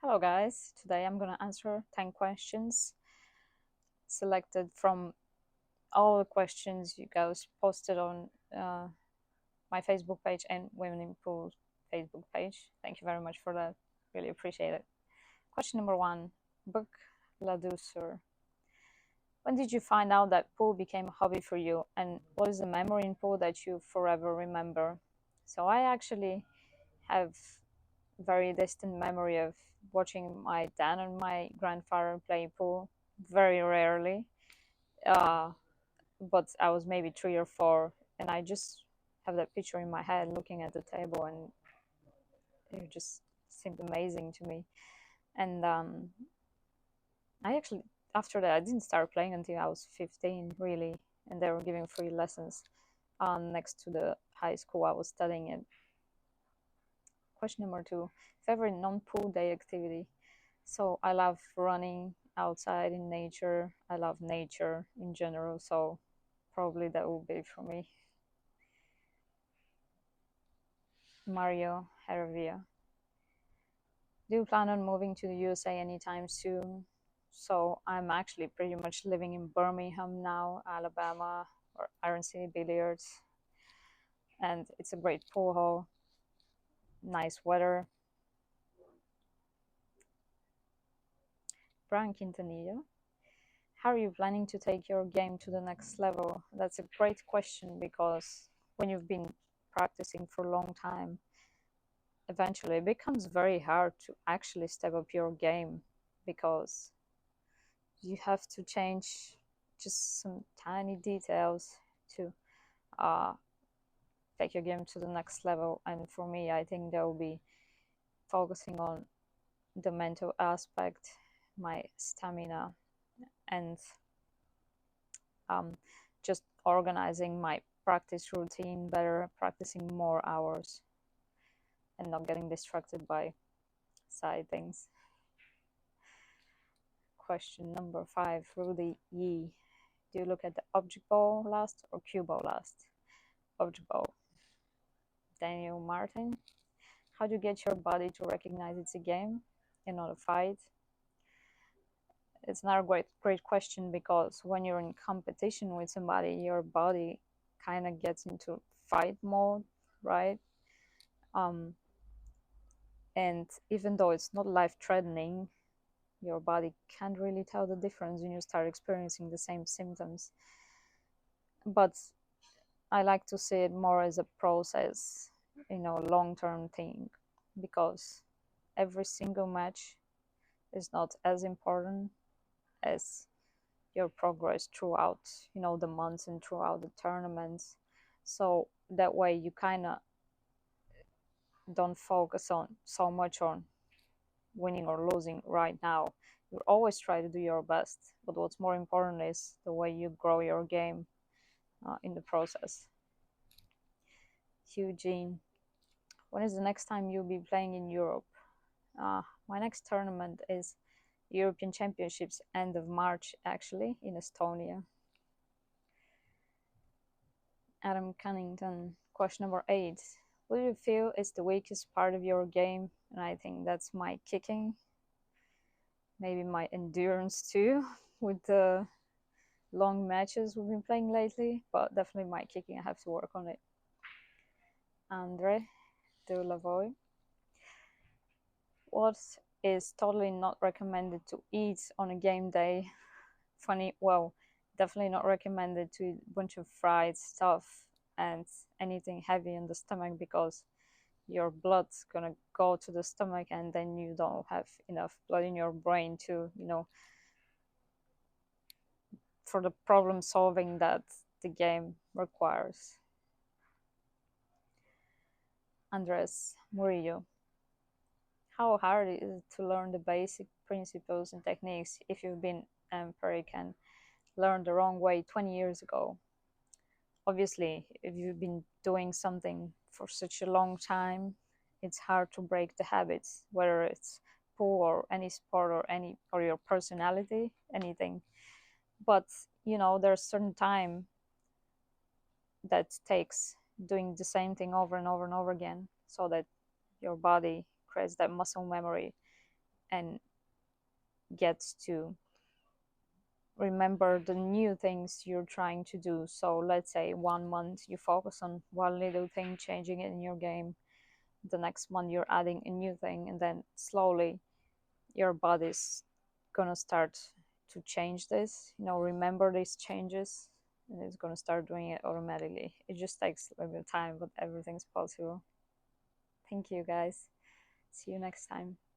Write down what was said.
Hello guys, today I'm gonna answer 10 questions selected from all the questions you guys posted on my Facebook page and Women in Pool Facebook page. Thank you very much for that, really appreciate it. Question number 1, book La Douceur. When did you find out that pool became a hobby for you, and what is the memory in pool that you forever remember? So I actually have very distant memory of watching my dad and my grandfather play pool very rarely. Uh, but I was maybe 3 or 4, and I just have that picture in my head looking at the table, and it just seemed amazing to me. And I actually, after that, I didn't start playing until I was 15, really, and they were giving free lessons next to the high school I was studying in. Question number 2, favorite non-pool day activity. So I love running outside in nature. I love nature in general, so probably that will be for me. Mario Heravia. Do you plan on moving to the USA anytime soon? So I'm actually pretty much living in Birmingham now, Alabama, or Iron City Billiards. And it's a great pool hall, nice weather. Brian Quintanilla. How are you planning to take your game to the next level? That's a great question, because when you've been practicing for a long time, eventually it becomes very hard to actually step up your game, because you have to change just some tiny details to uh, take your game to the next level. And for me, I think that will be focusing on the mental aspect, my stamina, and just organizing my practice routine better, practicing more hours, and not getting distracted by side things. Question number 5, Rudy Yi. Do you look at the object ball last or cue ball last? Object ball. Daniel Martin. How do you get your body to recognize it's a game and not a fight? It's another great question, because when you're in competition with somebody, your body kind of gets into fight mode, right? And even though it's not life-threatening, your body can't really tell the difference when you start experiencing the same symptoms. But I like to see it more as a process, long-term thing, because every single match is not as important as your progress throughout, the months and throughout the tournaments. So that way you kind of don't focus on so much on winning or losing right now. You always try to do your best, but what's more important is the way you grow your game in the process. Eugene, when is the next time you'll be playing in Europe? My next tournament is European Championships, end of March, actually, in Estonia. Adam Cunnington, question number 8. What do you feel is the weakest part of your game? And I think that's my kicking. Maybe my endurance too, with the long matches we've been playing lately, but definitely my kicking, I have to work on it. Andre de Lavoie. What is totally not recommended to eat on a game day? Funny, well, definitely not recommended to eat a bunch of fried stuff and anything heavy in the stomach, because your blood's gonna go to the stomach, and then you don't have enough blood in your brain to, for the problem solving that the game requires. Andres Murillo. How hard is it to learn the basic principles and techniques if you've been empiric and learned the wrong way 20 years ago? Obviously, if you've been doing something for such a long time, it's hard to break the habits, whether it's pool or any sport or your personality, anything. But there's certain time that takes doing the same thing over and over and over again, so that your body creates that muscle memory, and get to remember the new things you're trying to do. So let's say 1 month you focus on one little thing, changing it in your game. The next month you're adding a new thing, and then slowly your body's gonna start to change this, remember these changes, and it's gonna start doing it automatically. It just takes a little bit of time, but everything's possible. Thank you, guys. See you next time.